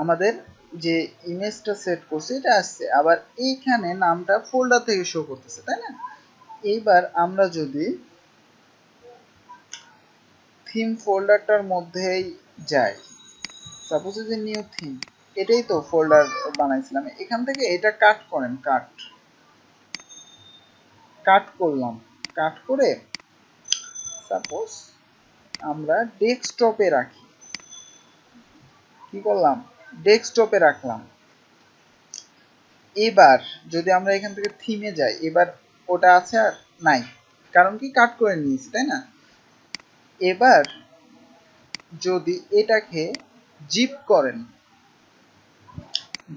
আমাদের যে ইমেজটা সেট করছি এটা আসছে, আবার এইখানে নামটা ফোল্ডার থেকে শো করতেছে, তাই না? এইবার আমরা যদি থিম ফোল্ডারটার মধ্যেই যাই, সাপোজ যে নিউ থিম, এটাই তো ফোল্ডার বানাইছিলাম, এখান থেকে এটা কাট করেন, কাট করলাম, কাট করে সাপোজ আমরা ডেস্কটপে রাখি, কি করলাম, ডেস্কটপে রাখলাম। এবার যদি আমরা এখান থেকে থিমে যাই, এবার ওটা আছে আর নাই, কারণ কি কাট করে নিয়েছি, তাই না? এবার যদি এটাকে জিপ করেন,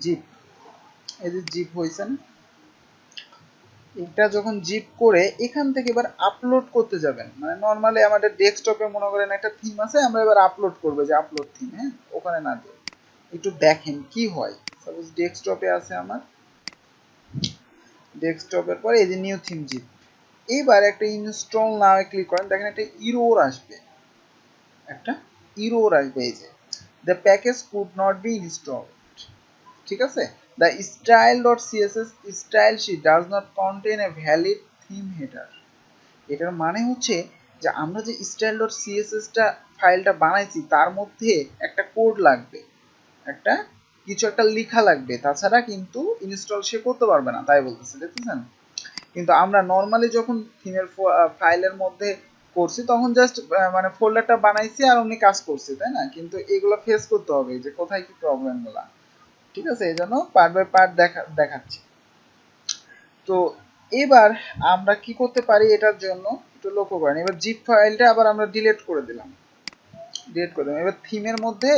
জিপ, এই যে জিপ হয়েছেন, এটা যখন জিপ করে এখান থেকে এবার আপলোড করতে যাবেন, মানে নর্মালি আমাদের ডেস্কটপে মনে করেন একটা থিম আছে, আমরা এবার আপলোড করবো, যে আপলোড থিম, হ্যাঁ, ওখানে না দিয়ে একটু দেখেন কি হয়। সাপোজ ডেস্কটপে আছে আমার, ডেস্কটপের পরে এই যে নিউ থিম জিপ, এইবার একটা ইনস্টল নাও ক্লিক করেন, দেখেন একটা ইরোর আসবে, একটা ইরোর আসবে, এই যে the package could not be install, ঠিক আছে, the style dot CSS style sheet does not contain a valid theme header. এটার মানে হচ্ছে যে আমরা যে স্টাইল ডট সিএসএসটা ফাইলটা বানাইছি তার মধ্যে একটা কোড লাগবে, একটা কিছু একটা লেখা লাগবে, তাছাড়া কিন্তু ইনস্টল সে করতে পারবে না, তাই বলতেছে, দেখতেছেন? কিন্তু আমরা নর্মালি যখন থিমের ফাইলের মধ্যে করছি তখন জাস্ট মানে ফোল্ডারটা বানাইছি আর অমনি কাজ করছি, তাই না? কিন্তু এগুলো ফেস করতে হবে যে কোথায় কি প্রবলেমগুলো, ঠিক আছে? এই জন্য পার্ট বাই পার্ট দেখাচ্ছি। তো এবার আমরা কি করতে পারি এটার জন্য একটু লক্ষ্য করেন, এবার জিপ ফাইলটা আবার আমরা ডিলিট করে দিলাম, এবার থিমের মধ্যে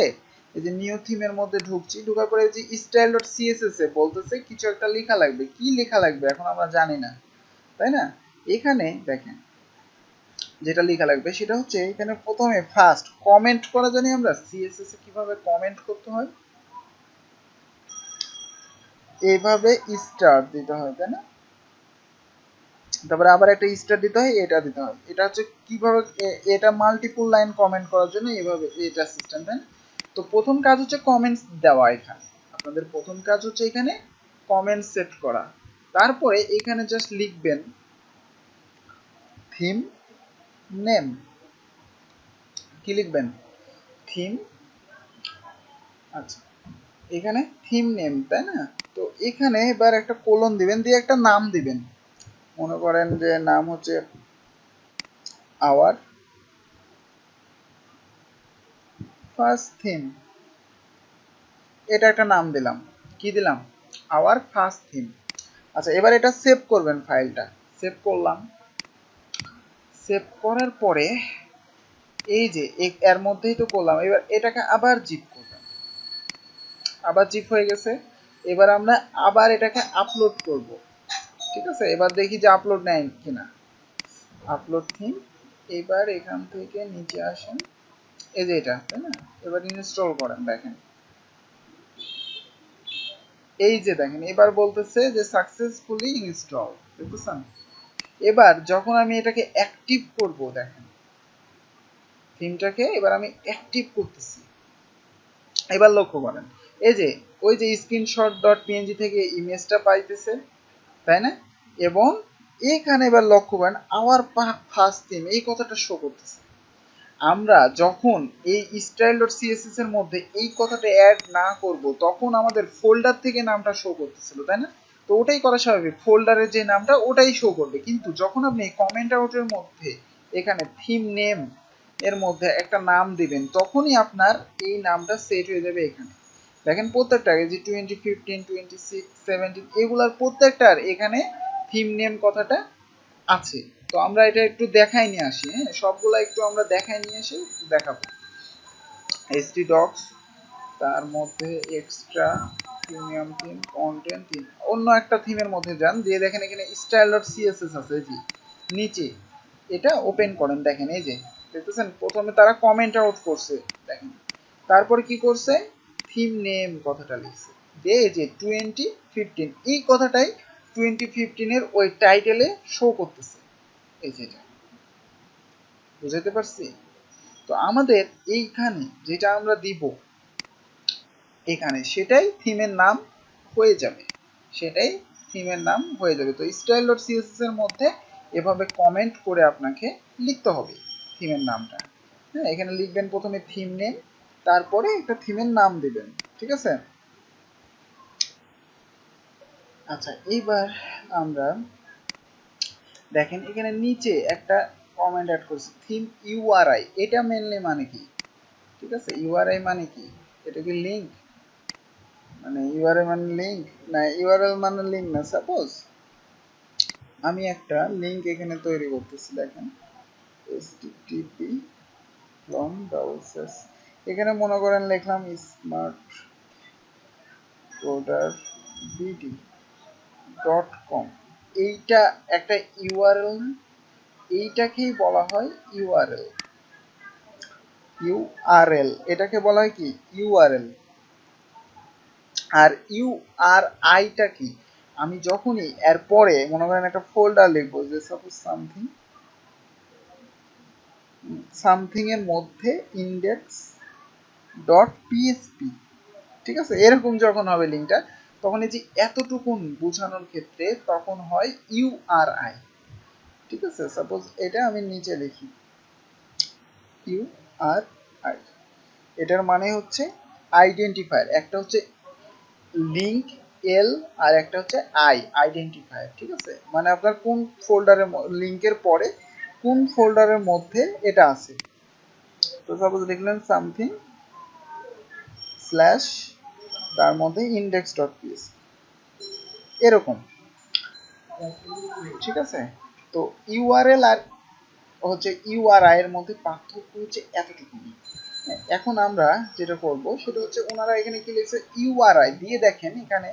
এই যে নিউ থিমের মধ্যে ঢুকছি, ঢোকার পরে যে স্টাইল ডট সিএসএস এ বলতেছে কিছু একটা লেখা লাগবে, কি লেখা লাগবে এখন আমরা জানি না, তাই না? এখানে দেখেন যেটা লেখা লাগবে সেটা হচ্ছে, এখানে প্রথমে ফার্স্ট কমেন্ট করা, জানি আমরা সিএসএস এ কিভাবে কমেন্ট করতে হয়, এইভাবে স্টার দিতে হয়, তাই না? তারপরে আবার একটা স্টার দিতে হয়, এটা দিতে হয়, এটা হচ্ছে কিভাবে, এটা মাল্টিপল লাইন কমেন্ট করার জন্য এইভাবে এটা সিস্টেম, তাই না? তো প্রথম কাজ হচ্ছে কমেন্টস দেওয়া, এখানে আপনাদের প্রথম কাজ হচ্ছে এখানে কমেন্ট সেট করা, তারপরে এখানে জাস্ট লিখবেন থিম নেম, কি লিখবেন, থিম, আচ্ছা এখানে থিম নেম, তাই না? তো এখানে এবার একটা কোলন দিবেন, দিয়ে একটা নাম দিবেন, মনে করেন যে নাম হচ্ছে আওয়ার ফার্স্ট থিম, এটা একটা নাম দিলাম, কি দিলাম, আওয়ার ফার্স্ট থিম। আচ্ছা এবার এটা সেভ করবেন, ফাইলটা সেভ করলাম, সেভ করার পরে এই যে এর মধ্যেই তো করলাম, এবার এটাকে আবার জিপ করবেন, আবার জিপ হয়ে গেছে, এবার আমরা আবার এটাকে আপলোড করব, ঠিক আছে? এবার দেখি যে আপলোড নেয় কিনা, আপলোড থিম, এবার এখান থেকে নিচে আসেন, এই যে এটা, তাই না? এবার ইনস্টল করেন, দেখেন এই যে দেখেন এবার বলতেছে যে সাকসেসফুলি ইনস্টল, দেখতেছেন? এবার যখন আমি এটাকে অ্যাক্টিভ করব, দেখেন থিমটাকে এবার আমি অ্যাক্টিভ করতেছি, এবার লক্ষ্য করেন এই যে ওই যে স্ক্রিনশট ডট পিএনজি থেকে ইমেজটা পাইতেছে, তাই না? এবং এখানে এবার লক্ষ্য করেন আওয়ার ফার্স্ট থিম এই কথাটা শো করতেছে। আমরা যখন এই স্টাইল ডট সিএসএস এর মধ্যে এই কথাটা অ্যাড না করব তখন আমাদের ফোল্ডার থেকে নামটা শো করতেছিল, তাই না? তো ওটাই করা স্বাভাবিক, ফোল্ডারের যে নামটা ওটাই শো করবে, কিন্তু যখন আপনি কমেন্ট আউটের মধ্যে এখানে থিম নেম এর মধ্যে একটা নাম দিবেন তখনই আপনার এই নামটা সেট হয়ে যাবে। এখানে দেখেন প্রত্যেকটা যে 2015 26 17 এগুলার প্রত্যেকটার এখানে থিম নেম কথাটা আছে। তো আমরা এটা একটু দেখাই নিয়ে আসি, হ্যাঁ সবগুলা একটু আমরা দেখাই নিয়ে এসে দেখাবো। এইচটি ডক্স, তার মধ্যে extra premium theme, content theme, অন্য একটা থিমের মধ্যে যান, দিয়ে দেখেন এখানে স্টাইল ডট সিএসএস আছে, জি নিচে এটা ওপেন করেন, দেখেন এই যে দেখতেছেন প্রথমে তারা কমেন্ট আউট করছে, দেখেন তারপরে কি করছে, থিম নেম কথাটা লিখছে, যে এই যে 2015 এই কথাটাই 2015 এর ওই টাইটেলে শো করতেছে, এই যে এটা বুঝাতে পারছি? তো আমাদের এইখানে যেটা আমরা দিব এখানে সেটাই থিমের নাম হয়ে যাবে, সেটাই থিমের নাম হয়ে যাবে। তো style.css এর মধ্যে এভাবে কমেন্ট করে আপনাকে লিখতে হবে থিমের নামটা। হ্যাঁ, এখানে লিখবেন প্রথমে থিম নেম, তারপরে একটা থিমের নাম দিবেন, ঠিক আছে। আচ্ছা, এইবার আমরা দেখেন এখানে নিচে একটা কমেন্ট অ্যাড করছি থিম ইউআরআই। এটা মেনলি মানে কি, ঠিক আছে, ইউআরআই মানে কি, এটা কি লিঙ্ক, মানে ইউআরএল মানে লিঙ্ক না, ইউআরএল মানে লিঙ্ক না। সাপোজ আমি একটা লিঙ্ক এখানে তৈরি করতেছি, দেখেন http এখানে মনে করেন লিখলাম স্মার্ট কোডার bd.com, এইটা একটা ইউআরএল না, এইটাকেই বলা হয় ইউআরএল। ইউআরএল এটাকে বলা হয় কি ইউআরএল। আর ইউআরআইটা কি, আমি যখনই এর পরে মনে করেন একটা ফোল্ডার লিখবো, যে সাপোজ সামথিং এর মধ্যে ইন্ডেক্স ডট পিএসপি, ঠিক আছে, এরকম যখন হবে লিঙ্কটা, তখন এই যে এতটুকুন বোঝানোর ক্ষেত্রে তখন হয় ইউআরআই, ঠিক আছে। সাপোজ এটা আমি নিচে লিখি ইউআরআই, এটার মানে হচ্ছে আইডেন্টিফায়ার, একটা হচ্ছে লিঙ্ক এল আর একটা হচ্ছে আইডেন্টিফায়ার, ঠিক আছে, মানে আপনার কোন ফোল্ডারের লিঙ্কের পরে কোন ফোল্ডারের মধ্যে এটা আছে। তো সাপোজ লিখলেন সামথিং স্ল্যাশ তার মধ্যে ইন্ডেক্স ডট পিএসপি, এরকম, ঠিক আছে। তো ইউআরএল আর হচ্ছে ইউআরআই এর মধ্যে পার্থক্য হচ্ছে এতটুকু। এখন আমরা যেটা করব সেটা হচ্ছে ওনারা এখানে কি লিখছে ইউআরআই দিয়ে, দেখেন এখানে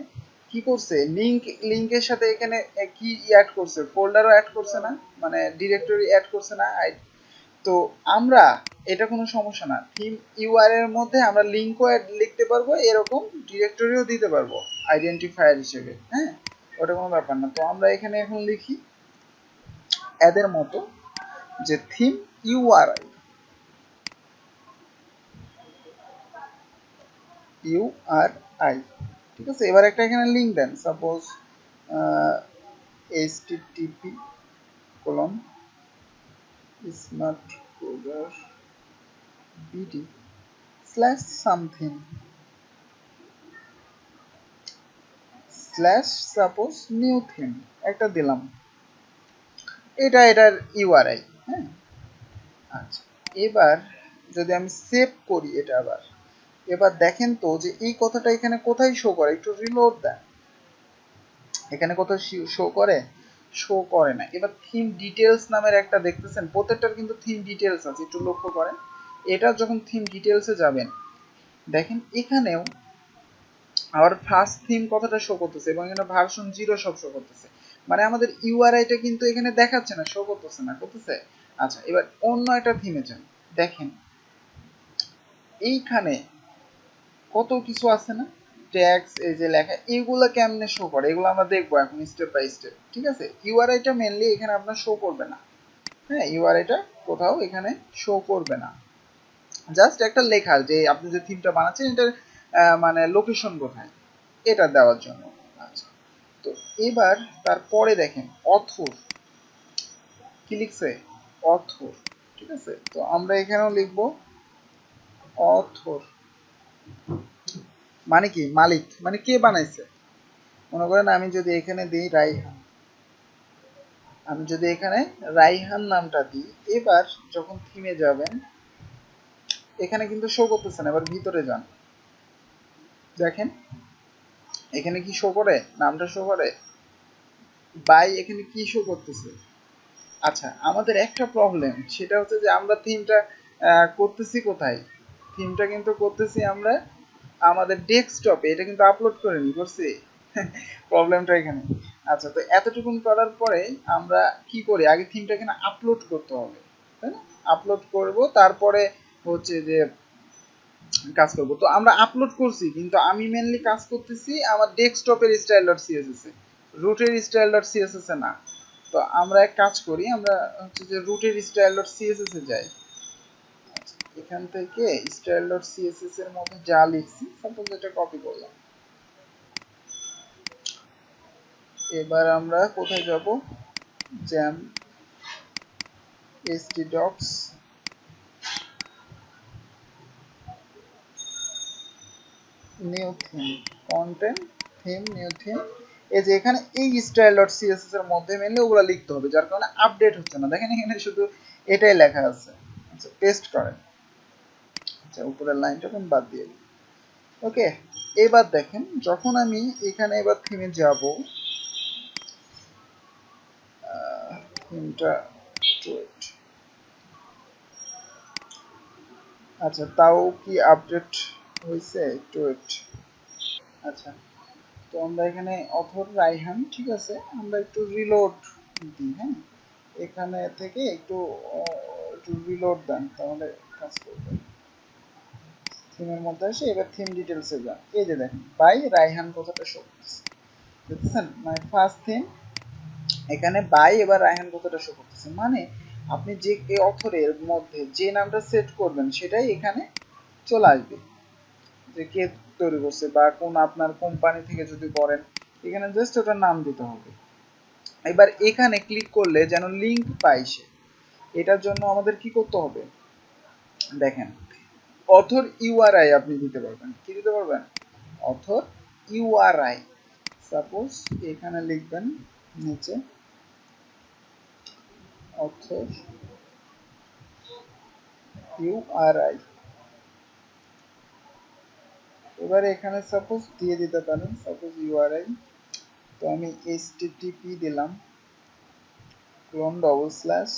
কি করছে, লিংকের সাথে এখানে কি অ্যাড করছে, ফোল্ডারও অ্যাড করছে না, মানে ডিরেক্টরি অ্যাড করছে না। তো আমরা এটা কোনো সমস্যা না, থিম ইউআরএল এর মধ্যে আমরা লিংকও লিখতে পারবো, এরকম ডিরেক্টরিও দিতে পারবো আইডেন্টিফায়ার হিসেবে, হ্যাঁ, ওটা কোনো ব্যাপার না। তো আমরা এখানে এখন লিখি এদের মতো যে থিম ইউআরআই, ইউআরআই, ঠিক আছে। এবার একটা এখানে লিঙ্ক দেন, suppose http smart coder BD slash something slash suppose new theme একটা দিলাম, এটা এটার ইউআরআই, হ্যাঁ। আচ্ছা, এবার যদি আমি সেভ করি এটা আবার, এবার দেখেন তো যে এই কথাটা এখানে কোথায় শো করে, একটু রিলোড দেন, এখানে কোথাও শো করে, শো করে না। এবার থিম ডিটেলস নামের একটা দেখতেছেন, প্রত্যেকটার কিন্তু থিম ডিটেলস আছে, একটু লক্ষ্য করেন। এটা যখন থিম ডিটেলসে যাবেন, দেখেন এখানেও আবার ফার্স্ট থিম কথাটা শো করতেছে এবং এখানে ভার্সন 0 সব শো করতেছে, মানে আমাদের ইউআরআইটা কিন্তু এখানে দেখাচ্ছে না, শো করতেছে না, করতেছে। আচ্ছা, এবার অন্য একটা থিমে যান, দেখেন এইখানে কত কিছু আছে না, ট্যাক্স, এই যে লেখা, এগুলো কেমনে শো করে, এগুলো আমরা দেখবো এখন স্টেপ বাই স্টেপ, ঠিক আছে। ইউআরআইটা মেনলি এখানে আপনার শো করবে না, হ্যাঁ, ইউআরআইটা কোথাও এখানে শো করবে না, জাস্ট একটা লেখা যে আপনি যে থিমটা বানাচ্ছেন এটার মানে লোকেশন কোথায়, এটা দেওয়ার জন্য। আচ্ছা, তো এবার তারপরে দেখেন অথর কি লিখছে, অথর, ঠিক আছে। তো আমরা এখানেও লিখবো অথর, মানে কি মালিক, মানে কে বানাইছে। মনে করেন আমি যদি এখানে দিই রাইহান, আমি যদি এখানে রাইহান নামটা দিই, এবার যখন থিমে যাবেন এখানে কিন্তু শো করতেছে না। এবার ভিতরে যান, দেখেন এখানে কি শো করে, নামটা শো করে, বাই এখানে কি শো করতেছে। আচ্ছা, আমাদের একটা প্রবলেম সেটা হচ্ছে যে আমরা থিমটা করতেছি কোথায়, থিমটা কিন্তু করতেছি আমরা আমাদের ডেস্কটপে, এটা কিন্তু আপলোড করে নি করছি প্রবলেমটা এখানে। আচ্ছা, তো এতটুকুন করার পরে আমরা কি করি, আগে থিমটা এখানে আপলোড করতে হবে, তাই না, আপলোড করব, তারপরে হচ্ছে যে কাজ করব। তো আমরা আপলোড করছি, কিন্তু আমি মেনলি কাজ করতেছি আমার ডেস্কটপের style.css এ, রুটের style.css এ না। তো আমরা এক কাজ করি, আমরা হচ্ছে যে রুটের style.css এ যাই, এখান থেকে style.css এর মধ্যে যা লিখছি সাপোজ এটা কপি করলাম। এবার আমরা কোথায় যাব, jam htdocs new theme content theme new theme. এই যে এখানে এই style.css এর মধ্যে মেনলি ওগুলো লিখতে হবে, যার কারণে আপডেট হচ্ছে না। দেখেন এখানে শুধু এটাই লেখা আছে। আচ্ছা পেস্ট করেন, আচ্ছা উপরের লাইনটা আমি বাদ দিয়ে দিই। ওকে, এবার দেখেন যখন আমি এখানে এবার থিমে যাব, থিমটা আচ্ছা তাও কি আপডেট হয়েছে, একটু ওয়েট। আচ্ছা তো আমরা এখানে অথর রাইহান, ঠিক আছে, আমরা একটু রিলোড দিই। হ্যাঁ, এখানে থেকে একটু একটু রিলোড দেন, তাহলে কাজ করবে। থিমের মধ্যে আসে, এবার থিম ডিটেলসে যান। এই যে দেখেন বাই রাইহান কথাটা শো করতেছে, দেখতেছেন মানে ফার্স্ট থিম এখানে বাই, এবার রায়হান কথাটা শো করতেছে। মানে আপনি যে অথরের মধ্যে যে নামটা সেট করবেন সেটাই এখানে চলে আসবে, যে কে তৈরি করছে বা কোন আপনার কোম্পানি থেকে যদি করেন এখানে জাস্ট ওটার নাম দিতে হবে। এবার এখানে ক্লিক করলে যেন লিংক পাই সে, এটার জন্য আমাদের কি করতে হবে দেখেন, অথর ইউআরআই আপনি দিতে পারবেন। কি দিতে পারবেন? Author URI. সাপোজ এখানে লিখবেন নিচে অথর ইউআরআই। এবারে এখানে সাপোজ দিয়ে দিতে পারেন সাপোজ ইউআরআই। তো আমি http দিলাম ক্লোন ডবল স্ল্যাশ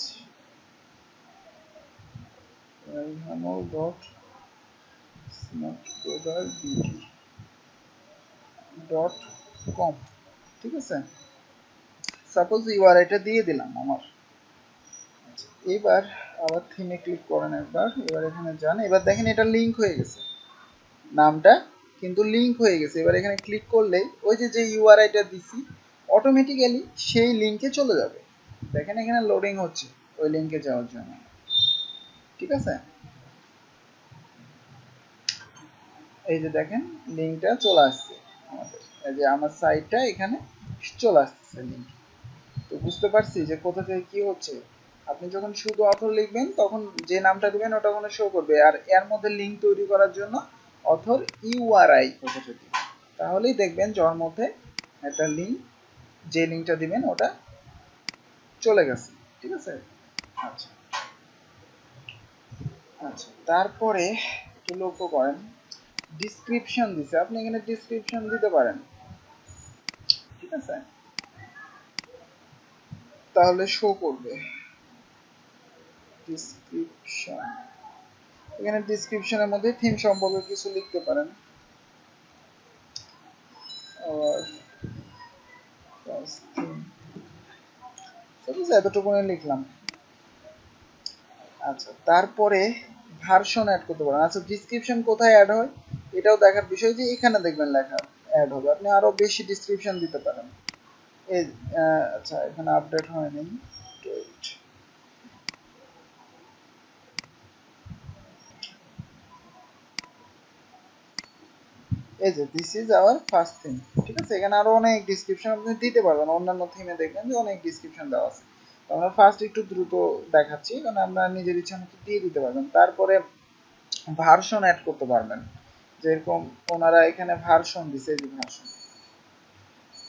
raihano.smartcoder.bt.com, ঠিক আছে। সাপোজ ইউআরআইটা দিয়ে দিলাম আমার। এবার আবার থিমে ক্লিক করেন একবার, এবার এখানে যান, এবার দেখেন এটা লিংক হয়ে গেছে, নামটা কিন্তু লিংক হয়ে গেছে। এবার এখানে ক্লিক করলেই ওই যে যে ইউআরআইটা দিছি অটোমেটিক্যালি সেই লিংকে চলে যাবে। দেখেন এখানে লোডিং হচ্ছে ওই লিংকে যাওয়ার জন্য, ঠিক আছে। এই যে দেখেন লিংকটা চলে আসছে আমাদের, এই যে আমার সাইটটা এখানে চলে আসছে লিংক। তো বুঝতে পারছি যে কোথা থেকে কি হচ্ছে। আপনি যখন শুধু অথর লিখবেন তখন যে নামটা দিবেন ওটা ওখানে শো করবে, আর এর মধ্যে লিংক তৈরি করার জন্য অথর ইউআরআই কথাটা দিবেন, তাহলেই দেখবেন যার মধ্যে একটা লিংক, যে লিংকটা দিবেন ওটা চলে গেছে, ঠিক আছে। আচ্ছা আচ্ছা তারপরে একটু লক্ষ্য করেন ডিসক্রিপশন দিছে, আপনি এখানে ডিসক্রিপশন দিতে পারেন, ঠিক আছে, তাহলে শো করবে ডিসক্রিপশন। এখানে ডিসক্রিপশনের মধ্যে থিম সম্পর্কে কিছু লিখতে পারেন, আর এতটুকুনি লিখলাম। আচ্ছা তারপরে ভার্সন অ্যাড করতে পারেন। আচ্ছা ডিসক্রিপশন কোথায় অ্যাড হয় এটাও দেখার বিষয়, যে এখানে দেখবেন লেখা অ্যাড হবে, আপনি আরো বেশি ডিসক্রিপশন দিতে পারেন। এই আচ্ছা এখানে আপডেট হয়নি, এই যে this is our first theme, ঠিক আছে। এখানে আরো অনেক ডিসক্রিপশন আপনি দিতে পারবেন, অন্যান্য থিমে দেখবেন যে অনেক ডিসক্রিপশন দেওয়া আছে। আমরা ফার্স্ট একটু দ্রুত দেখাচ্ছি কারণ আমরা নিজের ইচ্ছা মতো দিয়ে দিতে পারবেন। তারপরে ভার্সন অ্যাড করতে পারবেন, যেরকম ওনারা এখানে ভার্সন দিছে, এই যে ভার্সন,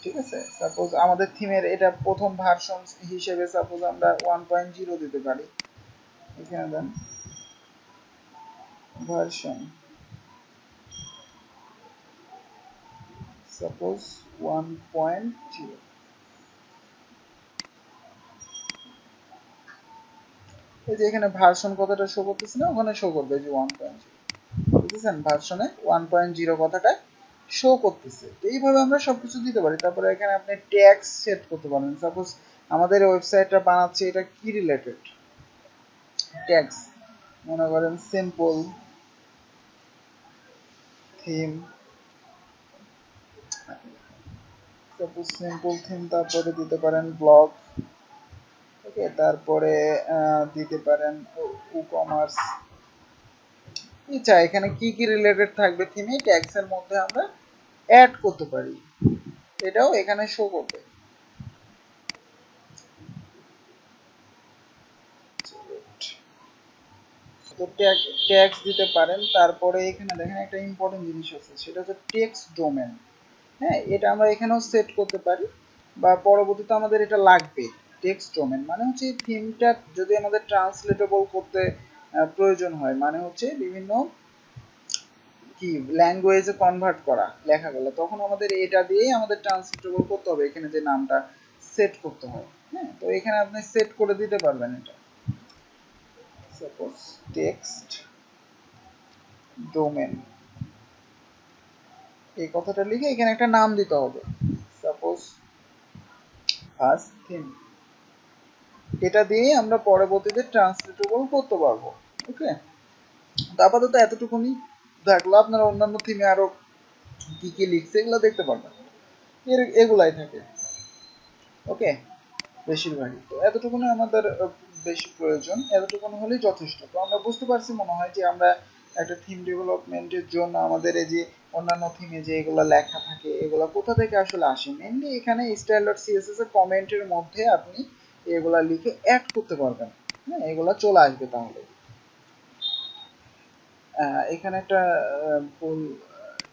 ঠিক আছে। সাপোজ আমাদের থিমের এটা প্রথম ভার্সন হিসেবে সাপোজ আমরা 1.0 দিতে পারি, এখানে দেন ভার্সন সাপোজ 1.0। এই যে এখানে ভার্সন কথাটা শো করতেছে না, ওখানে শো করবে যে 1.0, বুঝেছেন, ভার্সনে 1.0 কথাটা শো করতেছে। তো এইভাবে আমরা সবকিছু দিতে পারি। তারপরে এখানে আপনি ট্যাক্স সেট করতে পারেন, সাপোজ আমাদের ওয়েবসাইটটা বানাচ্ছে এটা কি রিলেটেড, ট্যাক্স মনে করেন simple theme, suppose simple theme, তারপরে দিতে পারেন ব্লগ, ওকে, তারপরে দিতে পারেন ই কমার্স, আচ্ছা এখানে কি কি রিলেটেড থাকবে থিমে ট্যাগস এর মধ্যে আমরা অ্যাড করতে পারি, এটাও এখানে শো করবে। তো ট্যাগস দিতে পারেন। তারপরে এখানে দেখেন একটা ইম্পর্টেন্ট জিনিস আছে, সেটা হচ্ছে টেক্সট ডোমেন। হ্যাঁ, এটা আমরা এখানেও সেট করতে পারি বা পরবর্তীতে আমাদের এটা লাগবে। টেক্সট ডোমেন মানে হচ্ছে থিমটা যদি আমাদের ট্রান্সলেটেবল করতে প্রয়োজন হয়, মানে হচ্ছে বিভিন্ন কি ল্যাঙ্গুয়েজে কনভার্ট করা লেখাগুলো, তখন আমাদের এটা দিয়েই আমাদের ট্রান্সলেটেবল করতে হবে, এখানে যে নামটা সেট করতে হয়। হ্যাঁ, তো এখানে আপনি সেট করে দিতে পারবেন এটা। সাপোজ টেক্সট ডোমেন এই কথাটা লিখে এখানে একটা নাম দিতে হবে, সাপোজ ফার্স্ট থিম। এটা দিয়ে আমরা পরবর্তীতে ট্রান্সলেটেবল করতে পারবো। ওকে, তো আপাতত এতটুকুনি থাকলো। আপনারা অন্যান্য থিমে আরো কি কি লিখছে এগুলো দেখতে পারবেন, এগুলাই থাকে। ওকে, বেশিরভাগই তো এতটুকুনি আমাদের বেশি প্রয়োজন, এতটুকুনি হলেই যথেষ্ট। তো আমরা বুঝতে পারছি মনে হয় যে আমরা একটা থিম ডেভেলপমেন্টের জন্য আমাদের এই যে অন্যান্য থিমে যে এগুলো লেখা থাকে এগুলো কোথা থেকে আসলে আসে। মেনলি এখানে স্টাইল ডট সিএসএস এর কমেন্টের মধ্যে আপনি এগুলা লিখে অ্যাড করতে পারবেন। হ্যাঁ, এগুলা চলে আসবে। তাহলে এখানে একটা ভুল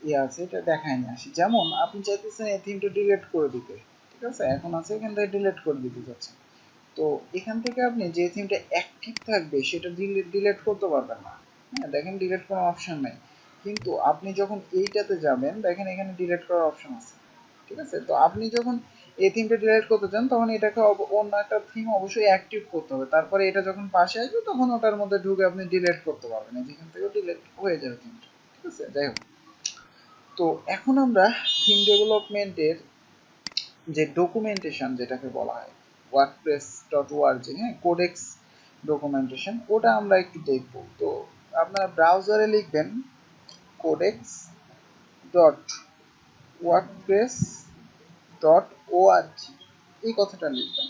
ইয়ে আছে, এটা দেখায় নিয়ে আসি। যেমন আপনি চাইতেছেন এই থিমটা ডিলিট করে দিতে, ঠিক আছে, এখন আছে এখান থেকে ডিলিট করে দিতে যাচ্ছেন। তো এখান থেকে আপনি যে থিমটা অ্যাক্টিভ থাকবে সেটা ডিলিট করতে পারবেন না। হ্যাঁ, দেখেন ডিলিট করার অপশন নাই, কিন্তু আপনি যখন এইটাতে যাবেন দেখেন এখানে ডিলিট করার অপশন আছে। ঠিক আছে, তো আপনি যখন এই থিমটা ডিলিট করতে চান তখন এটাকে অন্য একটা থিম অবশ্যই অ্যাক্টিভ করতে হবে, তারপরে এটা যখন পাশে আসবে তখন ওটার মধ্যে ঢুকে আপনি ডিলিট করতে পারবেন, যেখান থেকে ডিলিট হয়ে যাবে থিমটা। ঠিক আছে, যাই হোক, তো এখন আমরা থিম ডেভেলপমেন্টের যে ডকুমেন্টেশন যেটাকে বলা হয় wordpress.org, হ্যাঁ, কোডেক্স ডকুমেন্টেশন, ওটা আমরা একটু দেখব। তো আপনারা ব্রাউজারে লিখবেন codex dot WordPress dot ORG, এই কথাটা লিখবেন।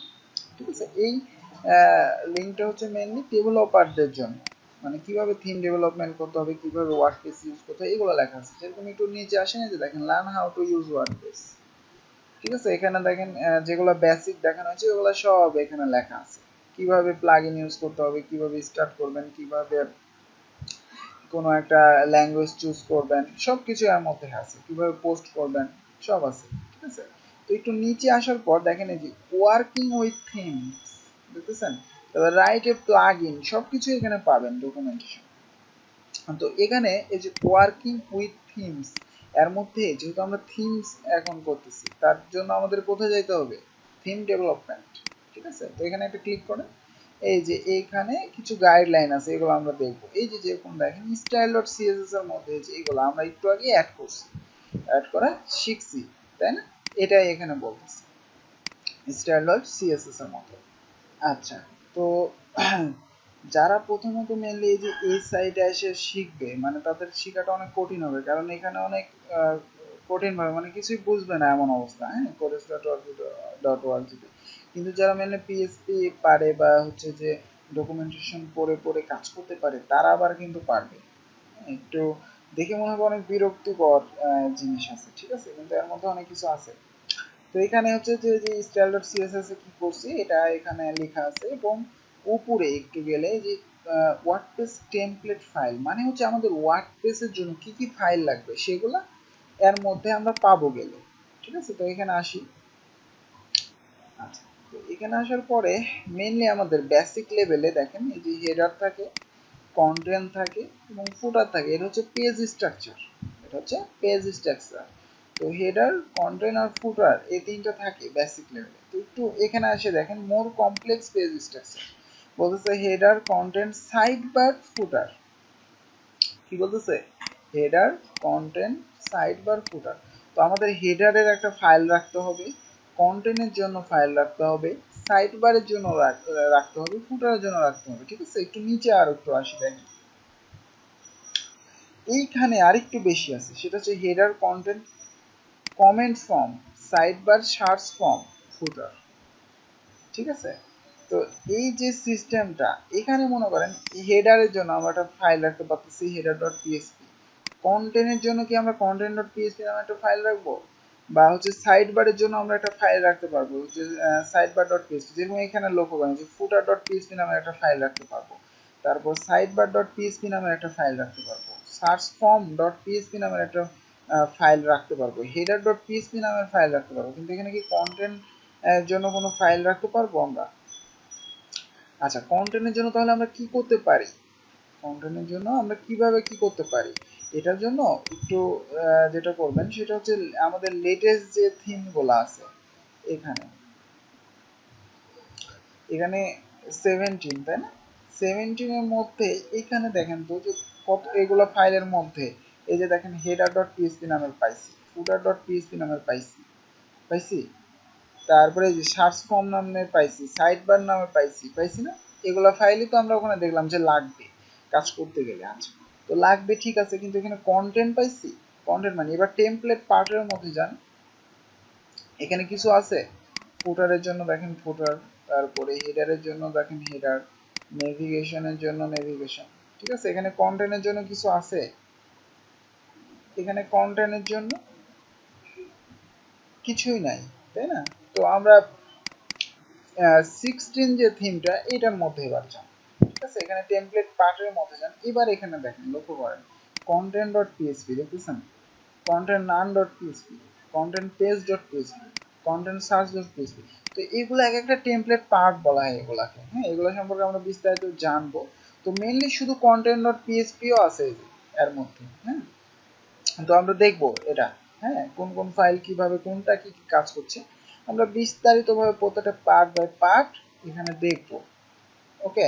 ঠিক আছে, এই লিঙ্কটা হচ্ছে মেইনলি ডেভেলপারদের জন্য, মানে কিভাবে থিম ডেভেলপমেন্ট করতে হবে, কিভাবে ওয়ার্ডপ্রেস ইউজ করতে হবে, এগুলো লেখা আছে। যেরকম একটু নিচে আসেন, যে দেখেন learn how to use WordPress. ঠিক আছে, এখানে দেখেন যেগুলো বেসিক দেখানো হয়েছে ওগুলো সব এখানে লেখা আছে। কিভাবে প্লাগইন ইউজ করতে হবে, কিভাবে স্টার্ট করবেন, কিভাবে কোনো একটা ল্যাঙ্গুয়েজ চুজ করবেন, সব কিছু এর মধ্যে আছে। কিভাবে পোস্ট করবেন সব আছে। ঠিক আছে, তো একটু নিচে আসার পর দেখেন এই যে ওয়ার্কিং উইথ থিমস, দেখতেছেন, তারপর রাইট এ প্লাগইন, সবকিছু এখানে পাবেন ডকুমেন্টেশন। তো এখানে এই যে ওয়ার্কিং উইথ থিমস এর মধ্যে যেহেতু আমরা থিমস এখন করতেছি, তার জন্য আমাদের কোথায় যেতে হবে, থিম ডেভেলপমেন্ট। ঠিক আছে, তো এখানে একটা ক্লিক করেন। এই যে এইখানে কিছু গাইডলাইন আছে, এগুলো আমরা দেখবো। এই যে যেরকম দেখেন স্টাইল ডট সিএসএস এর মধ্যে যে এগুলো আমরা একটু আগে অ্যাড করছি, অ্যাড করা শিখছি, তাই না, এটাই এখানে বলতেছি স্টাইল ডট সিএসএস এর মধ্যে। আচ্ছা, তো যারা প্রথমত মেনলি এই যে এই সাইটে এসে শিখবে, মানে তাদের শেখাটা অনেক কঠিন হবে, কারণ এখানে অনেক কঠিন ভাবে মানে কিছুই বুঝবে না এমন অবস্থা। হ্যাঁ, কোডেক্স ডট ওআরজিতে, কিন্তু যারা মেনলি পিএইচপি পারে বা হচ্ছে যে ডকুমেন্টেশন পড়ে পড়ে কাজ করতে পারে, তারা আবার কিন্তু পারবে। একটু দেখে মনে হবে অনেক বিরক্তিকর জিনিস আছে, ঠিক আছে, কিন্তু এর মধ্যে অনেক কিছু আছে। তো এখানে হচ্ছে যে স্টাইল ডট সিএসএস এ কি করছি এটা এখানে লেখা আছে, এবং উপরে একটু গেলে যে ওয়ার্ডপ্রেস টেমপ্লেট ফাইল, মানে হচ্ছে আমাদের ওয়ার্ডপ্রেসের জন্য কি কি ফাইল লাগবে সেগুলা এর মধ্যে আমরা পাবো গেলে। ঠিক আছে, তো এখানে আসি। আচ্ছা, তো এখানে আসার পরে মেইনলি আমাদের বেসিক লেভেলে দেখেন এই যে হেডার থাকে, কন্টেন্ট থাকে এবং ফুটার থাকে। এটা হচ্ছে পেজ স্ট্রাকচার, এটা হচ্ছে পেজ স্ট্রাকচার। তো হেডার, কন্টেন্ট আর ফুটার এই তিনটা থাকে বেসিক লেভেলে। তো একটু এখানে এসে দেখেন মোর কমপ্লেক্স পেজ স্ট্রাকচার বলতেছে হেডার, কন্টেন্ট, সাইড বার, ফুটার। কি বলতেছে, হেডার, কন্টেন্ট, সাইড বার, ফুটার। তো আমাদের হেডারের একটা ফাইল রাখতে হবে, কন্টেন্টের জন্য ফাইল রাখতে হবে, সাইড বারের জন্য রাখতে হবে, ফুটারের জন্য রাখতে হবে। ঠিক আছে, একটু নিচে আর একটু আসি দেখেন, এইখানে আরেকটু বেশি আছে, সেটা হচ্ছে header, content, comment form, side bar, search form, footer. ঠিক আছে, তো এই যে সিস্টেমটা, এখানে মনে করেন হেডারের জন্য আমরা একটা ফাইল রাখতে পারতেছি header.php, কন্টেন্টের জন্য কি আমরা content.php নামে একটা ফাইল রাখবো, বা হচ্ছে সাইড বারের জন্য আমরা একটা ফাইল রাখতে পারবো যে sidebar.php, যেরকম এখানে লক্ষ্য করেন যে footer.php নামে একটা ফাইল রাখতে পারবো, তারপর sidebar.php নামে একটা ফাইল রাখতে পারবো, searchform.php নামের একটা ফাইল রাখতে পারবো, header.php নামের ফাইল রাখতে পারবো, কিন্তু এখানে কি কন্টেন্ট জন্য কোনো ফাইল রাখতে পারবো আমরা? আচ্ছা, কন্টেন্টের জন্য তাহলে আমরা কি করতে পারি, কন্টেন্টের জন্য আমরা কিভাবে কি করতে পারি, এটার জন্য একটু যেটা করবেন সেটা হচ্ছে আমাদের লেটেস্ট যে থিমগুলো আছে এখানে এখানে 17, তাই না, 17 এর মধ্যে এখানে দেখেন তো যে কত এগুলো ফাইলের মধ্যে, এই যে দেখেন header.php নামের পাইছি, footer.php নামের পাইছি পাইছি তারপরে এই যে সার্চ ফর্ম নামের পাইছি, সাইড বার নামে পাইছি পাইছি না, এগুলা ফাইলই তো আমরা ওখানে দেখলাম যে লাগবে কাজ করতে গেলে। আচ্ছা, তো লাগবে ঠিক আছে, কিন্তু এখানে কন্টেন্ট পাইছি, কন্টেন্ট মানে এবার টেমপ্লেট পার্টের মধ্যে যান, এখানে কিছু আছে ফুটারের জন্য দেখেন ফুটার, তারপরে হেডারের জন্য দেখেন হেডার, নেভিগেশনের জন্য নেভিগেশন, ঠিক আছে, এখানে কন্টেন্টের জন্য কিছু আছে, এখানে কন্টেন্টের জন্য কিছুই নাই, তাই না। তো আমরা 16 যে থিমটা এটার মধ্যে এবার যান, ঠিক আছে, এখানে টেমপ্লেট পার্টের মধ্যে যান, এবার এখানে দেখেন লক্ষ্য করেন content.php দেখতেছেন, content none.php, content page.php, content search.php, তো এগুলো এক একটা টেমপ্লেট পার্ট বলা হয় এগুলাকে, হ্যাঁ, এগুলো সম্পর্কে আমরা বিস্তারিত জানবো। তো মেইনলি শুধু content.php ও আছে এর মধ্যে, হ্যাঁ, তো আমরা দেখবো এটা, হ্যাঁ, কোন কোন ফাইল কিভাবে কোনটা কি কি কাজ করছে, আমরা বিস্তারিতভাবে প্রত্যেকটা পার্ট বাই পার্ট এখানে দেখবো। ওকে।